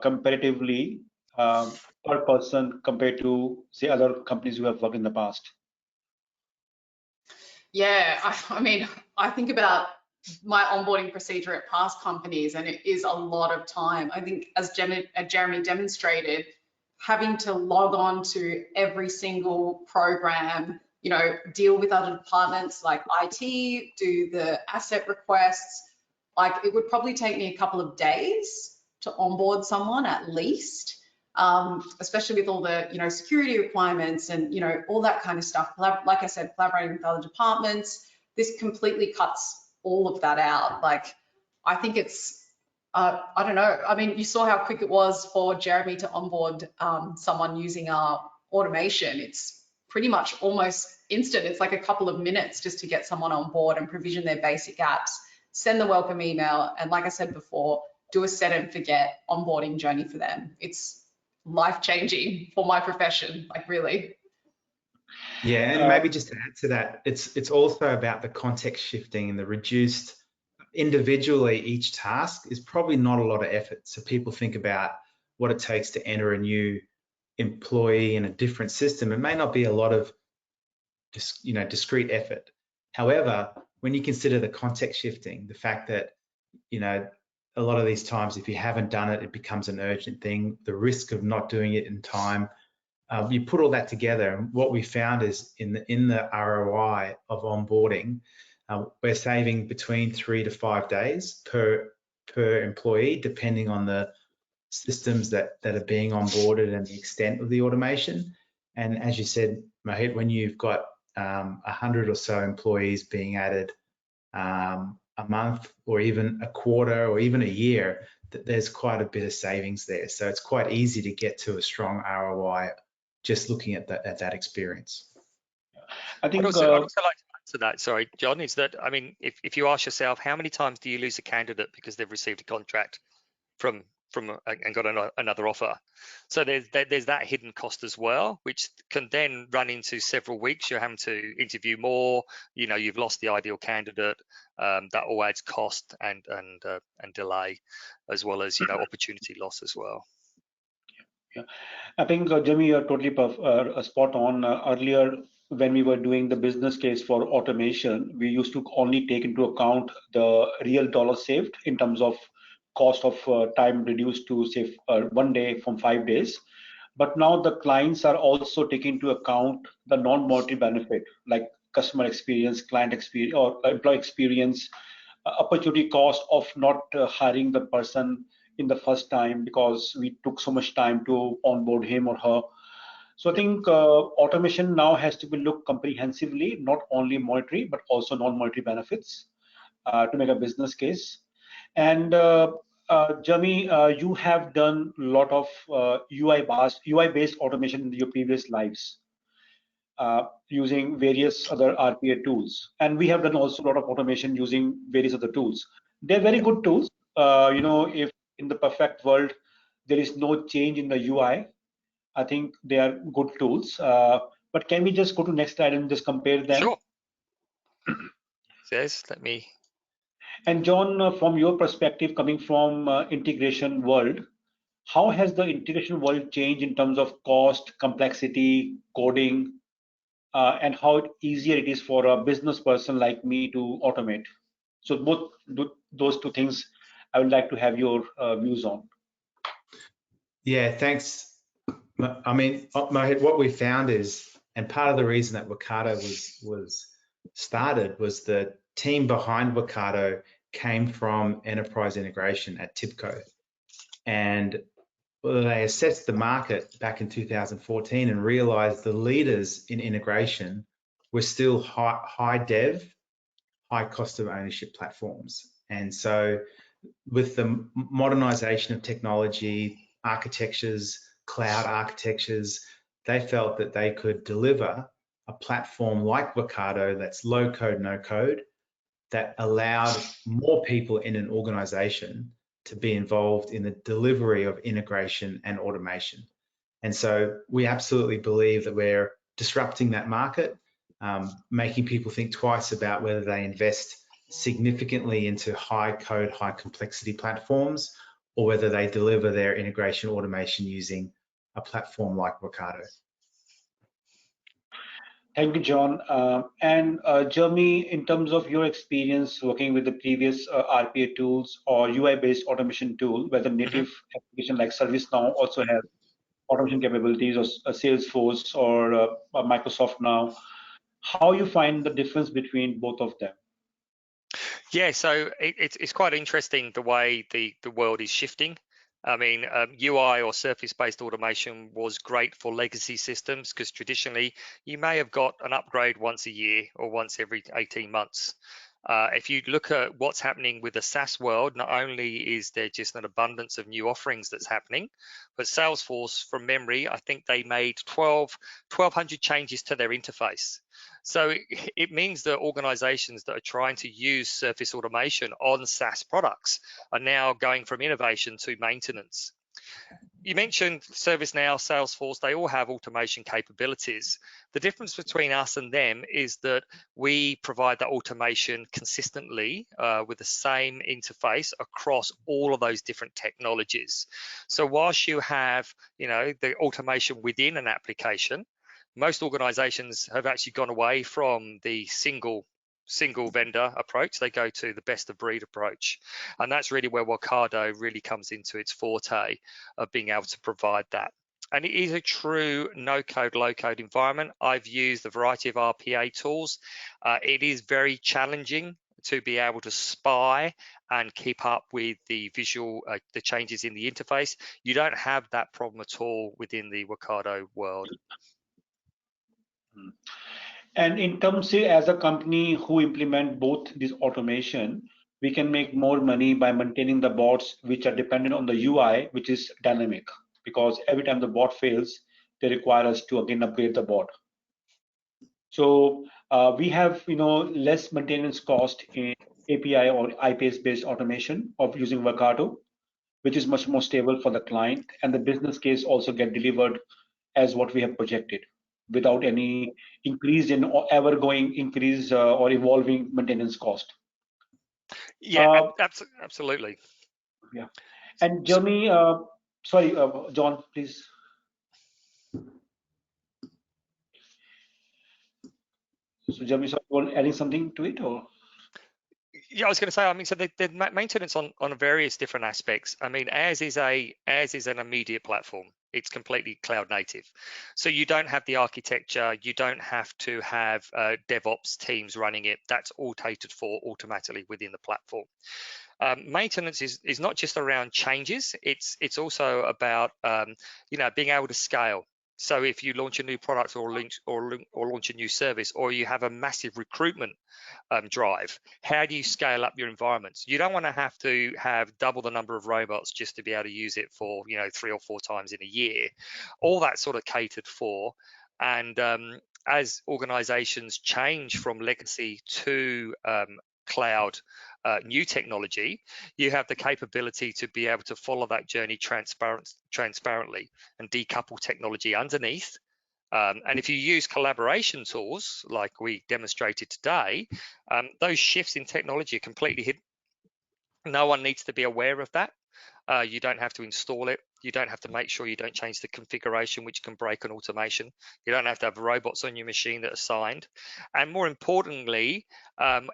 [SPEAKER 2] comparatively per person compared to say other companies you have worked in the past?
[SPEAKER 1] Yeah, I mean, I think about my onboarding procedure at past companies, and it is a lot of time. I think as Jeremy demonstrated, having to log on to every single program, deal with other departments like IT, do the asset requests, like it would probably take me a couple of days to onboard someone at least, especially with all the, security requirements and, all that kind of stuff. Like I said, collaborating with other departments, this completely cuts all of that out. Like, I think it's, I don't know. I mean, you saw how quick it was for Jeremy to onboard someone using our automation. It's pretty much almost instant. It's like a couple of minutes just to get someone on board and provision their basic apps, send the welcome email, and like I said before, do a set and forget onboarding journey for them. It's life-changing for my profession, like really.
[SPEAKER 3] Yeah, and maybe just to add to that, it's also about the context shifting and the reduced. Individually, each task is probably not a lot of effort. So people think about what it takes to enter a new employee in a different system. It may not be a lot of discrete effort. However, when you consider the context shifting, the fact that a lot of these times, if you haven't done it, it becomes an urgent thing. The risk of not doing it in time. You put all that together, and what we found is in the ROI of onboarding, we're saving between 3 to 5 days per employee, depending on the systems that are being onboarded and the extent of the automation. And as you said, Mohit, when you've got 100 or so employees being added a month or even a quarter or even a year, there's quite a bit of savings there. So it's quite easy to get to a strong ROI just looking at that experience.
[SPEAKER 2] I think
[SPEAKER 4] I'd also like to add to that, sorry, John, is that, I mean, if you ask yourself, how many times do you lose a candidate because they've received a contract from and got another offer? So there's that hidden cost as well, which can then run into several weeks. You're having to interview more. You've lost the ideal candidate. That all adds cost and delay, as well as opportunity loss as well.
[SPEAKER 2] Yeah, I think Jimmy, you're totally spot on. Earlier, when we were doing the business case for automation, we used to only take into account the real dollar saved in terms of cost of time reduced to say 1 day from 5 days. But now the clients are also taking into account the non-monetary benefit, like customer experience, client experience, or employee experience, opportunity cost of not hiring the person in the first time because we took so much time to onboard him or her. So I think automation now has to be looked comprehensively, not only monetary, but also non-monetary benefits to make a business case. And Jeremy, you have done a lot of UI-based automation in your previous lives using various other RPA tools. And we have done also a lot of automation using various other tools. They're very good tools. If in the perfect world, there is no change in the UI, I think they are good tools. But can we just go to next slide and just compare them?
[SPEAKER 4] Sure. Yes, let me.
[SPEAKER 2] And John, from your perspective, coming from integration world, how has the integration world changed in terms of cost, complexity, coding, and how easier it is for a business person like me to automate? So both those two things, I would like to have your views on.
[SPEAKER 3] Yeah, thanks. I mean, Mohit, what we found is, and part of the reason that Wakato was started was the team behind Wakato came from enterprise integration at TIBCO. And they assessed the market back in 2014 and realized the leaders in integration were still high dev, high cost of ownership platforms. And so with the modernization of technology, architectures, cloud architectures, they felt that they could deliver a platform like Wakato that's low code, no code, that allowed more people in an organization to be involved in the delivery of integration and automation. And so we absolutely believe that we're disrupting that market, making people think twice about whether they invest significantly into high code, high complexity platforms, or whether they deliver their integration automation using a platform like Wakato.
[SPEAKER 2] Thank you, John. And Jeremy, in terms of your experience working with the previous RPA tools or UI-based automation tool, whether native application like ServiceNow also have automation capabilities, or Salesforce or Microsoft Now, how you find the difference between both of them?
[SPEAKER 4] Yeah, so it's quite interesting the way the world is shifting. I mean, UI or surface-based automation was great for legacy systems because traditionally you may have got an upgrade once a year or once every 18 months. If you look at what's happening with the SaaS world, not only is there just an abundance of new offerings that's happening, but Salesforce, from memory, I think they made 1,200 changes to their interface. So it means that organizations that are trying to use surface automation on SaaS products are now going from innovation to maintenance. You mentioned ServiceNow, Salesforce, they all have automation capabilities. The difference between us and them is that we provide the automation consistently with the same interface across all of those different technologies. So whilst you have, the automation within an application, most organizations have actually gone away from the single vendor approach. They go to the best of breed approach, and that's really where Wakato really comes into its forte of being able to provide that. And it is a true no code, low code environment. I've used a variety of RPA tools. It is very challenging to be able to spy and keep up with the visual, the changes in the interface. You don't have that problem at all within the Wakato world.
[SPEAKER 2] And in terms of, as a company who implement both this automation, we can make more money by maintaining the bots which are dependent on the UI, which is dynamic, because every time the bot fails, they require us to again upgrade the bot. So we have less maintenance cost in API or IPS-based automation of using Workato, which is much more stable for the client, and the business case also get delivered as what we have projected, without any increase in or ever going increase or evolving maintenance cost.
[SPEAKER 4] Yeah, absolutely.
[SPEAKER 2] Yeah. And Jeremy, sorry, John, please. So Jeremy, so you want adding something to it, or?
[SPEAKER 4] Yeah, I was going to say, I mean, so the maintenance on various different aspects. I mean, as is an immediate platform. It's completely cloud native. So you don't have the architecture, you don't have to have DevOps teams running it. That's all catered for automatically within the platform. Maintenance is not just around changes, it's also about being able to scale. So if you launch a new product or launch a new service, or you have a massive recruitment drive, how do you scale up your environments? You don't want to have double the number of robots just to be able to use it for 3 or 4 times in a year. All that sort of catered for. And as organizations change from legacy to cloud new technology, you have the capability to be able to follow that journey transparently and decouple technology underneath. And if you use collaboration tools like we demonstrated today, those shifts in technology are completely hidden. No one needs to be aware of that. You don't have to install it. You don't have to make sure you don't change the configuration, which can break an automation. You don't have to have robots on your machine that are signed. And more importantly,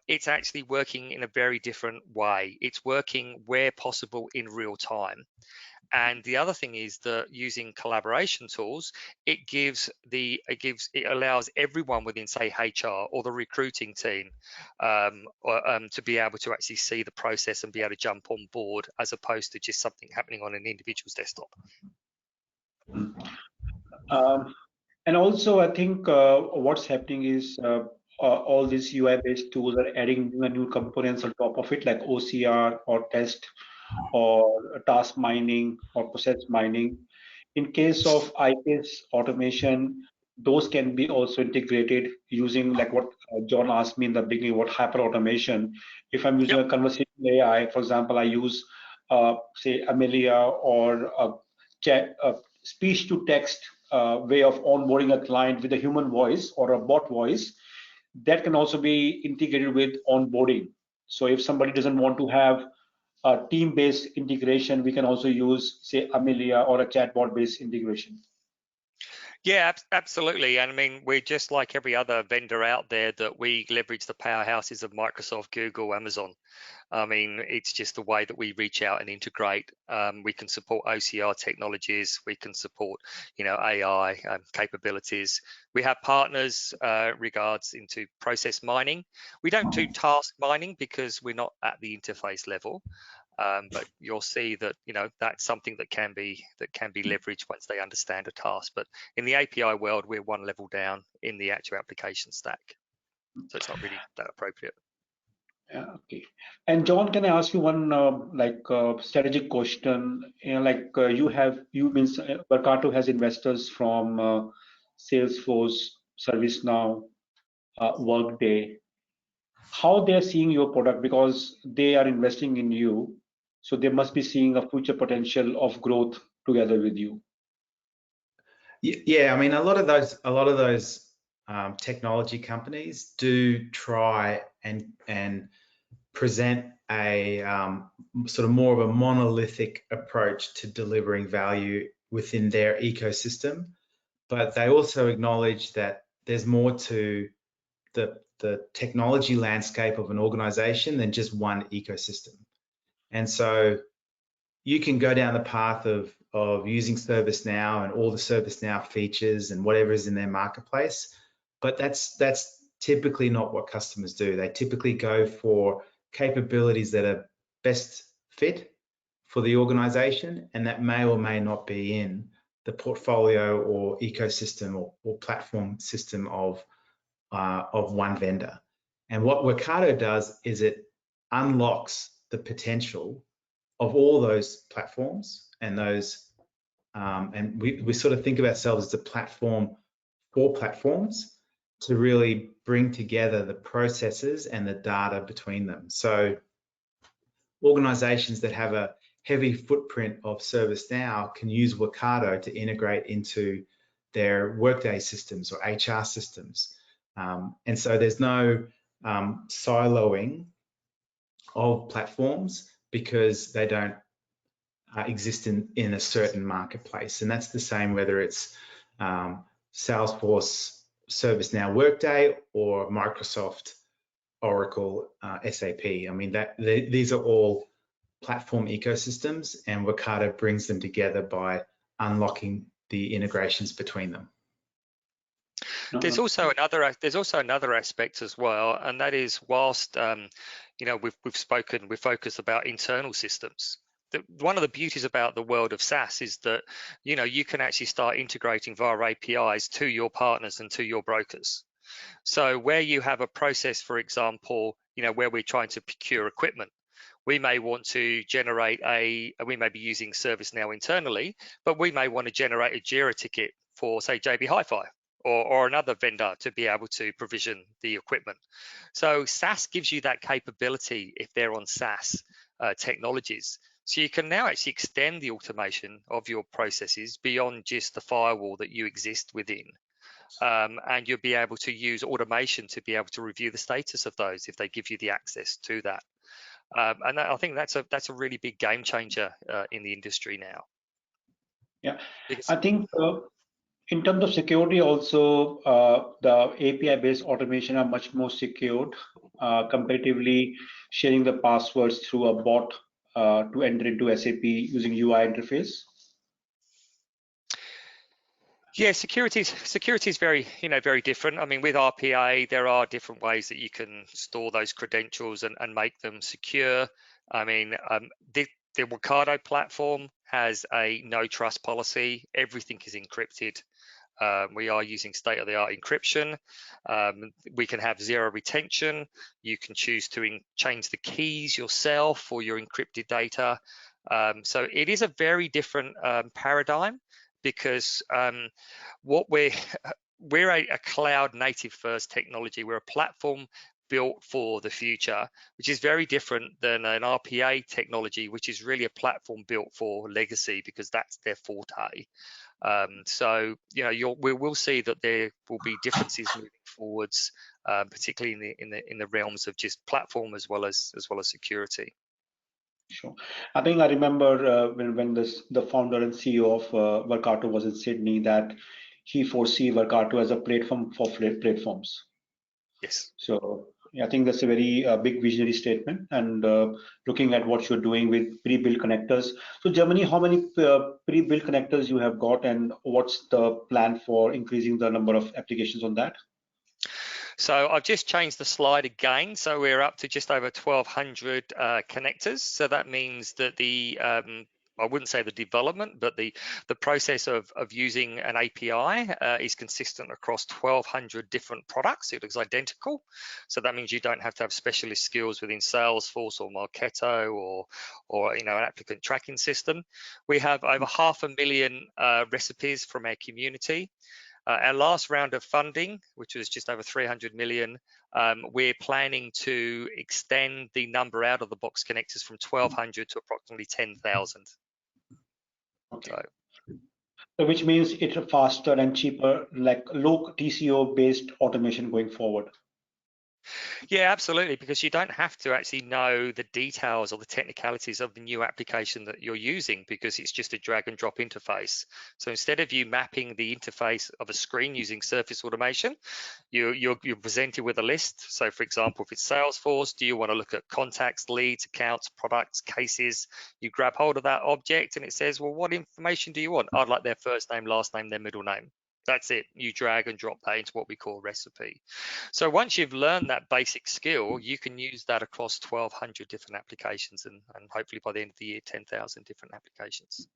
[SPEAKER 4] it's actually working in a very different way. It's working where possible in real time. And the other thing is that using collaboration tools, it allows everyone within, say, HR or the recruiting team to be able to actually see the process and be able to jump on board, as opposed to just something happening on an individual's desktop.
[SPEAKER 2] And also, I think what's happening is all these UI-based tools are adding new components on top of it, like OCR or test or task mining or process mining. In case of IPS automation, those can be also integrated using, like what John asked me in the beginning, what hyper automation. If I'm using a conversational AI, for example, I use say Amelia or a speech to text way of onboarding a client with a human voice or a bot voice, that can also be integrated with onboarding. So if somebody doesn't want to have a team-based integration, we can also use, say, Amelia or a chatbot-based integration.
[SPEAKER 4] Yeah, absolutely. And I mean, we're just like every other vendor out there that we leverage the powerhouses of Microsoft, Google, Amazon. I mean, it's just the way that we reach out and integrate. We can support OCR technologies. We can support, AI capabilities. We have partners regards into process mining. We don't do task mining because we're not at the interface level. But you'll see that that's something that can be leveraged once they understand a task. But in the API world, we're one level down in the actual application stack, so it's not really that appropriate.
[SPEAKER 2] Yeah, okay. And John, can I ask you one strategic question? Workato has investors from Salesforce, ServiceNow, Workday. How they're seeing your product, because they are investing in you, so they must be seeing a future potential of growth together with you.
[SPEAKER 3] Yeah, I mean, a lot of those technology companies do try and present a sort of more of a monolithic approach to delivering value within their ecosystem, but they also acknowledge that there's more to the technology landscape of an organization than just one ecosystem. And so you can go down the path of using ServiceNow and all the ServiceNow features and whatever is in their marketplace, but that's typically not what customers do. They typically go for capabilities that are best fit for the organization, and that may or may not be in the portfolio or ecosystem or platform system of one vendor. And what Wakato does is it unlocks the potential of all those platforms and those, and we sort of think of ourselves as a platform for platforms to really bring together the processes and the data between them. So organizations that have a heavy footprint of ServiceNow can use Wakato to integrate into their Workday systems or HR systems. And so there's no siloing of platforms because they don't exist in a certain marketplace. And that's the same whether it's Salesforce, ServiceNow, Workday, or Microsoft, Oracle, SAP. I mean, these are all platform ecosystems, and Wakato brings them together by unlocking the integrations between them.
[SPEAKER 4] There's also another aspect as well, and that is whilst you know we've focused about internal systems. One of the beauties about the world of SaaS is that you can actually start integrating via APIs to your partners and to your brokers. So where you have a process, for example, where we're trying to procure equipment, we may want to generate we may be using ServiceNow internally, but we may want to generate a Jira ticket for, say, JB Hi-Fi or another vendor to be able to provision the equipment. So SaaS gives you that capability if they're on SaaS technologies. So you can now actually extend the automation of your processes beyond just the firewall that you exist within. And you'll be able to use automation to be able to review the status of those if they give you the access to that. And I think that's a really big game changer in the industry now.
[SPEAKER 2] Yeah, I think in terms of security also, the API-based automation are much more secured comparatively sharing the passwords through a bot to enter into SAP using UI interface.
[SPEAKER 4] Yeah, security is very very different. I mean, with RPA, there are different ways that you can store those credentials and make them secure. I mean, the Wakato platform has a no trust policy. Everything is encrypted. We are using state-of-the-art encryption. We can have zero retention. You can choose to change the keys yourself for your encrypted data. So it is a very different paradigm, because what we're a cloud native first technology. We're a platform built for the future, which is very different than an RPA technology, which is really a platform built for legacy, because that's their forte. So we will see that there will be differences moving forwards, particularly in the realms of just platform as well as security.
[SPEAKER 2] Sure. I think I remember when the founder and CEO of Workato was in Sydney, that he foresee Workato as a platform for platforms.
[SPEAKER 4] Yes.
[SPEAKER 2] So yeah, I think that's a very big visionary statement. And looking at what you're doing with pre-built connectors. So Germany, how many pre-built connectors you have got, and what's the plan for increasing the number of applications on that?
[SPEAKER 4] So I've just changed the slide again. So we're up to just over 1,200 connectors. So that means that I wouldn't say the development, but the process of using an API is consistent across 1,200 different products. It looks identical. So that means you don't have to have specialist skills within Salesforce or Marketo or an applicant tracking system. We have over 500,000 recipes from our community. Our last round of funding, which was just over 300 million, we're planning to extend the number out of the box connectors from 1,200 to approximately 10,000.
[SPEAKER 2] Okay. So which means it's a faster and cheaper, like low TCO based automation going forward.
[SPEAKER 4] Yeah, absolutely, because you don't have to actually know the details or the technicalities of the new application that you're using, because it's just a drag and drop interface. So instead of you mapping the interface of a screen using Surface Automation, you're presented with a list. So for example, if it's Salesforce, do you want to look at contacts, leads, accounts, products, cases? You grab hold of that object and it says, well, what information do you want? I'd like their first name, last name, their middle name. That's it. You drag and drop that into what we call a recipe. So once you've learned that basic skill, you can use that across 1,200 different applications, and hopefully by the end of the year, 10,000 different applications.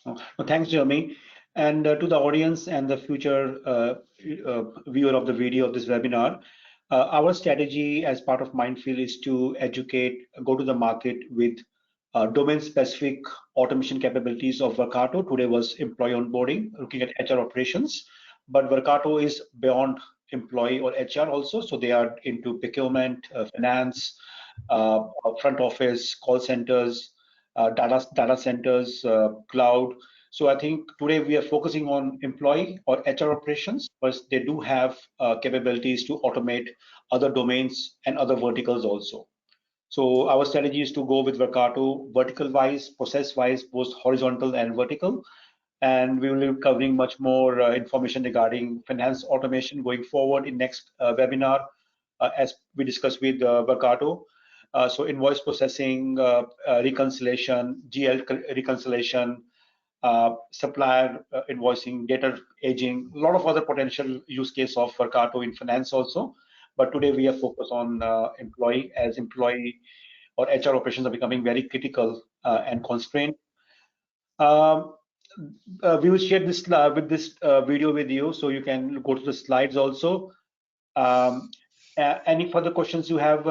[SPEAKER 2] Well, thanks, Jeremy. And to the audience and the future viewer of the video of this webinar, our strategy as part of Mindfield is to educate, go to the market with domain-specific automation capabilities of Workato. Today was employee onboarding, looking at HR operations, but Workato is beyond employee or HR also. So they are into procurement, finance, front office, call centers, data centers, cloud. So I think today we are focusing on employee or HR operations, but they do have capabilities to automate other domains and other verticals also. So our strategy is to go with Workato vertical-wise, process-wise, both horizontal and vertical. And we will be covering much more information regarding finance automation going forward in next webinar, as we discussed with Workato. So invoice processing, reconciliation, GL reconciliation, supplier invoicing, data aging, a lot of other potential use case of Workato in finance also. But today we are focused on employee, as employee or HR operations are becoming very critical and constrained. We will share this with this video with you, so you can go to the slides also. Any further questions you have,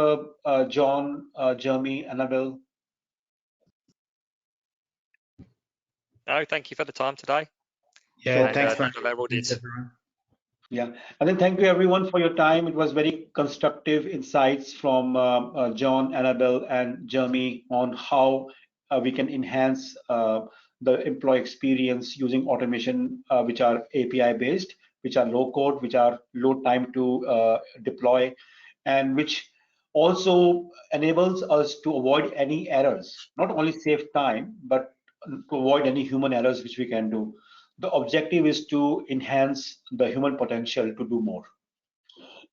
[SPEAKER 2] John, Jeremy, Annabelle?
[SPEAKER 4] No, thank you for the time today.
[SPEAKER 3] Yeah,
[SPEAKER 2] So,
[SPEAKER 3] thanks,
[SPEAKER 4] Thanks
[SPEAKER 3] Mohit.
[SPEAKER 4] everyone.
[SPEAKER 2] Yeah, and then thank you everyone for your time. It was very constructive insights from John, Annabelle, and Jeremy on how we can enhance the employee experience using automation, which are API based, which are low code, which are low time to deploy, and which also enables us to avoid any errors, not only save time, but to avoid any human errors which we can do. The objective is to enhance the human potential to do more.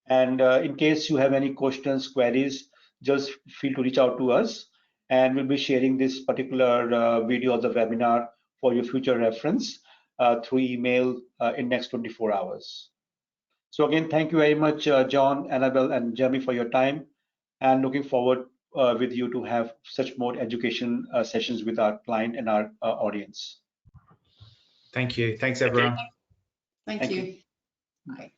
[SPEAKER 2] And in case you have any questions, queries, just feel to reach out to us, and we'll be sharing this particular video of the webinar for your future reference through email in next 24 hours. So again, thank you very much, John, Annabelle, and Jeremy for your time, and looking forward with you to have such more education sessions with our client and our audience.
[SPEAKER 3] Thank you. Thanks,
[SPEAKER 4] Thank you.
[SPEAKER 3] everyone.
[SPEAKER 1] Thank
[SPEAKER 2] Thank
[SPEAKER 1] you.
[SPEAKER 2] you.
[SPEAKER 1] Okay.